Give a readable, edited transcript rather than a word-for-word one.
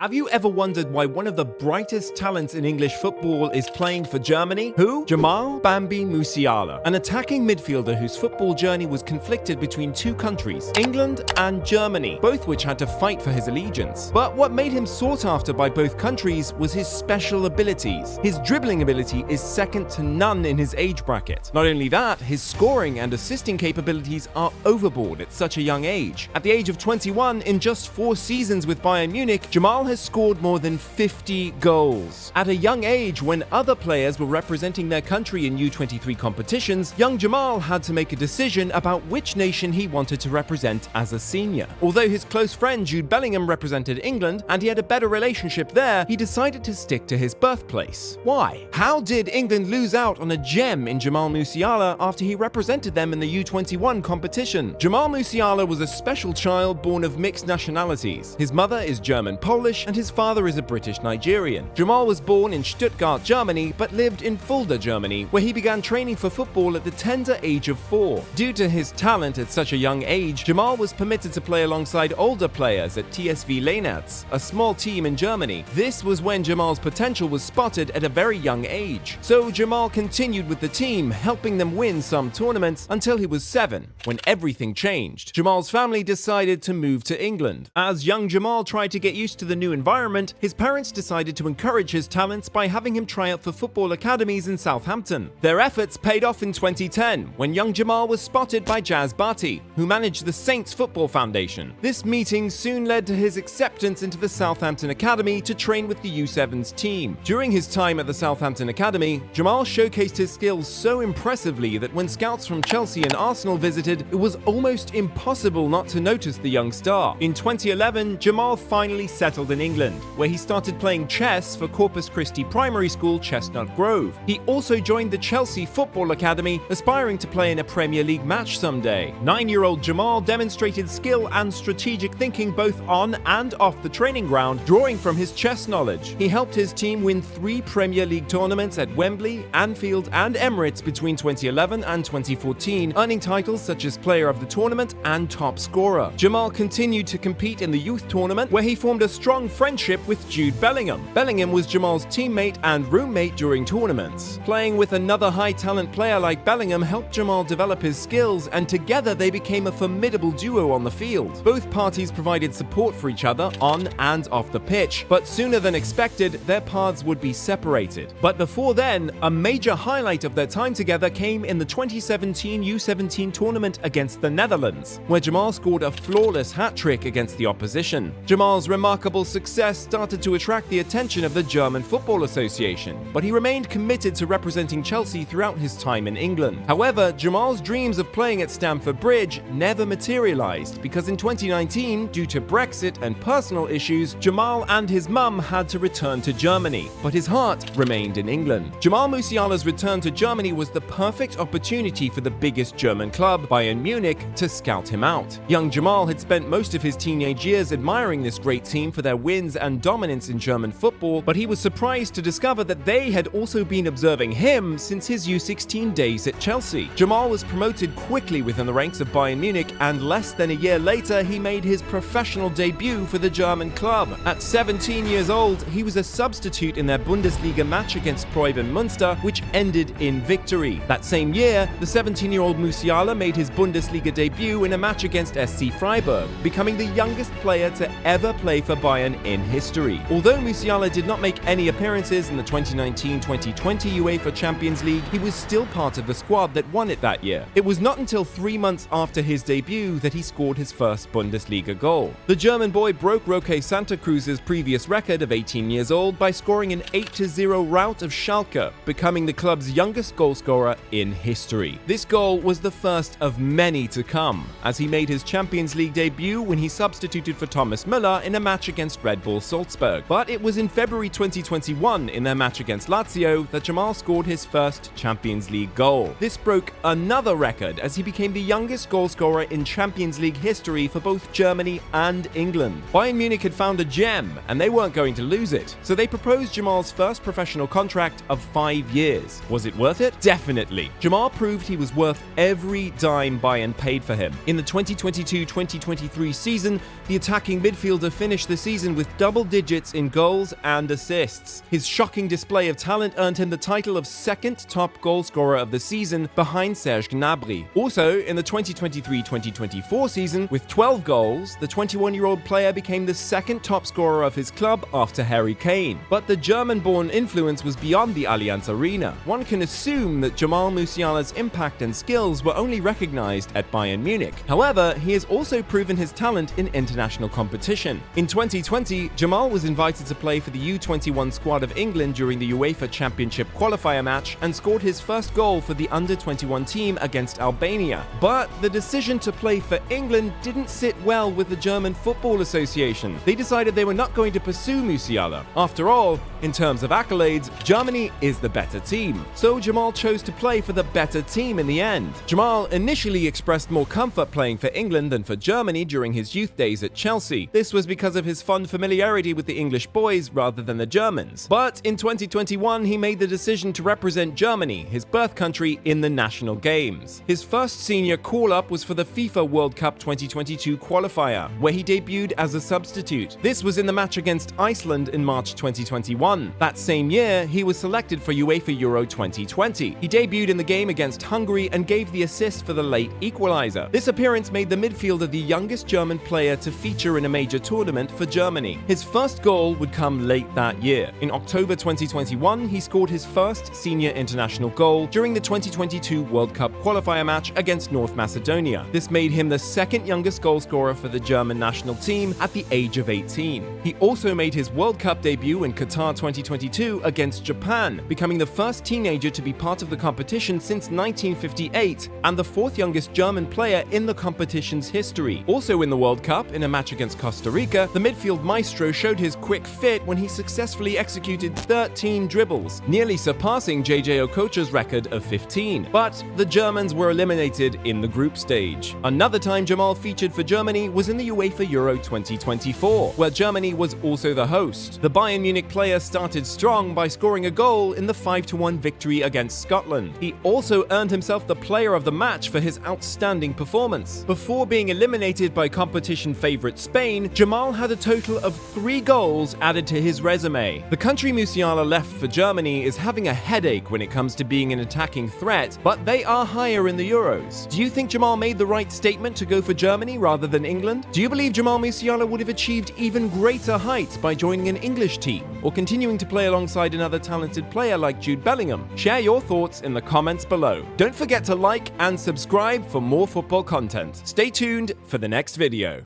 Have you ever wondered why one of the brightest talents in English football is playing for Germany? Who? Jamal "Bambi" Musiala, an attacking midfielder whose football journey was conflicted between two countries, England and Germany, both which had to fight for his allegiance. But what made him sought after by both countries was his special abilities. His dribbling ability is second to none in his age bracket. Not only that, his scoring and assisting capabilities are overboard at such a young age. At the age of 21, in just 4 seasons with Bayern Munich, Jamal has scored more than 50 goals. At a young age, when other players were representing their country in U23 competitions, young Jamal had to make a decision about which nation he wanted to represent as a senior. Although his close friend Jude Bellingham represented England and he had a better relationship there, he decided to stick to his birthplace. Why? How did England lose out on a gem in Jamal Musiala after he represented them in the U21 competition? Jamal Musiala was a special child born of mixed nationalities. His mother is German-Polish and his father is a British-Nigerian. Jamal was born in Stuttgart, Germany, but lived in Fulda, Germany, where he began training for football at the tender age of 4. Due to his talent at such a young age, Jamal was permitted to play alongside older players at TSV Leinz, a small team in Germany. This was when Jamal's potential was spotted at a very young age. So Jamal continued with the team, helping them win some tournaments until he was 7, when everything changed. Jamal's family decided to move to England. As young Jamal tried to get used to the new environment, his parents decided to encourage his talents by having him try out for football academies in Southampton. Their efforts paid off in 2010 when young Jamal was spotted by Jazz Bati, who managed the Saints Football Foundation. This meeting soon led to his acceptance into the Southampton Academy to train with the U7's team. During his time at the Southampton Academy, Jamal showcased his skills so impressively that when scouts from Chelsea and Arsenal visited, it was almost impossible not to notice the young star. In 2011, Jamal finally settled in England, where he started playing chess for Corpus Christi Primary School, Chestnut Grove. He also joined the Chelsea Football Academy, aspiring to play in a Premier League match someday. 9-year-old Jamal demonstrated skill and strategic thinking both on and off the training ground, drawing from his chess knowledge. He helped his team win 3 Premier League tournaments at Wembley, Anfield, and Emirates between 2011 and 2014, earning titles such as Player of the Tournament and Top Scorer. Jamal continued to compete in the youth tournament, where he formed a strong friendship with Jude Bellingham. Bellingham was Jamal's teammate and roommate during tournaments. Playing with another high-talent player like Bellingham helped Jamal develop his skills, and together they became a formidable duo on the field. Both parties provided support for each other on and off the pitch, but sooner than expected, their paths would be separated. But before then, a major highlight of their time together came in the 2017 U17 tournament against the Netherlands, where Jamal scored a flawless hat-trick against the opposition. Jamal's remarkable success started to attract the attention of the German Football Association, but he remained committed to representing Chelsea throughout his time in England. However, Jamal's dreams of playing at Stamford Bridge never materialized because in 2019, due to Brexit and personal issues, Jamal and his mum had to return to Germany, but his heart remained in England. Jamal Musiala's return to Germany was the perfect opportunity for the biggest German club, Bayern Munich, to scout him out. Young Jamal had spent most of his teenage years admiring this great team for their wins and dominance in German football, but he was surprised to discover that they had also been observing him since his U16 days at Chelsea. Jamal was promoted quickly within the ranks of Bayern Munich, and less than a year later he made his professional debut for the German club. At 17 years old, he was a substitute in their Bundesliga match against Preußen Münster, which ended in victory. That same year, the 17-year-old Musiala made his Bundesliga debut in a match against SC Freiburg, becoming the youngest player to ever play for Bayern in history. Although Musiala did not make any appearances in the 2019-2020 UEFA Champions League, he was still part of the squad that won it that year. It was not until 3 months after his debut that he scored his first Bundesliga goal. The German boy broke Roque Santa Cruz's previous record of 18 years old by scoring an 8-0 rout of Schalke, becoming the club's youngest goalscorer in history. This goal was the first of many to come, as he made his Champions League debut when he substituted for Thomas Müller in a match against Red Bull Salzburg. But it was in February 2021, in their match against Lazio, that Jamal scored his first Champions League goal. This broke another record as he became the youngest goalscorer in Champions League history for both Germany and England. Bayern Munich had found a gem, and they weren't going to lose it, so they proposed Jamal's first professional contract of 5 years. Was it worth it? Definitely. Jamal proved he was worth every dime Bayern paid for him. In the 2022-2023 season, the attacking midfielder finished the season season with double digits in goals and assists. His shocking display of talent earned him the title of second top goalscorer of the season behind Serge Gnabry. Also, in the 2023-2024 season, with 12 goals, the 21-year-old player became the second top scorer of his club after Harry Kane. But the German-born influence was beyond the Allianz Arena. One can assume that Jamal Musiala's impact and skills were only recognized at Bayern Munich. However, he has also proven his talent in international competition. In 2020, Jamal was invited to play for the U21 squad of England during the UEFA Championship qualifier match and scored his first goal for the under-21 team against Albania. But the decision to play for England didn't sit well with the German Football Association. They decided they were not going to pursue Musiala. After all, in terms of accolades, Germany is the better team. So Jamal chose to play for the better team in the end. Jamal initially expressed more comfort playing for England than for Germany during his youth days at Chelsea. This was because of his fond familiarity with the English boys rather than the Germans. But in 2021, he made the decision to represent Germany, his birth country, in the national games. His first senior call-up was for the FIFA World Cup 2022 qualifier, where he debuted as a substitute. This was in the match against Iceland in March 2021. That same year, he was selected for UEFA Euro 2020. He debuted in the game against Hungary and gave the assist for the late equalizer. This appearance made the midfielder the youngest German player to feature in a major tournament for Germany. His first goal would come late that year. In October 2021, he scored his first senior international goal during the 2022 World Cup qualifier match against North Macedonia. This made him the second youngest goalscorer for the German national team at the age of 18. He also made his World Cup debut in Qatar 2022 against Japan, becoming the first teenager to be part of the competition since 1958 and the fourth youngest German player in the competition's history. Also in the World Cup, in a match against Costa Rica, the midfield maestro showed his quick fit when he successfully executed 13 dribbles, nearly surpassing JJ Okocha's record of 15. But the Germans were eliminated in the group stage. Another time Jamal featured for Germany was in the UEFA Euro 2024, where Germany was also the host. The Bayern Munich player started strong by scoring a goal in the 5-1 victory against Scotland. He also earned himself the player of the match for his outstanding performance. Before being eliminated by competition favorite Spain, Jamal had a total of 3 goals added to his resume. The country Musiala left for Germany is having a headache when it comes to being an attacking threat, but they are higher in the Euros. Do you think Jamal made the right statement to go for Germany rather than England? Do you believe Jamal Musiala would have achieved even greater heights by joining an English team or continuing to play alongside another talented player like Jude Bellingham? Share your thoughts in the comments below. Don't forget to like and subscribe for more football content. Stay tuned for the next video.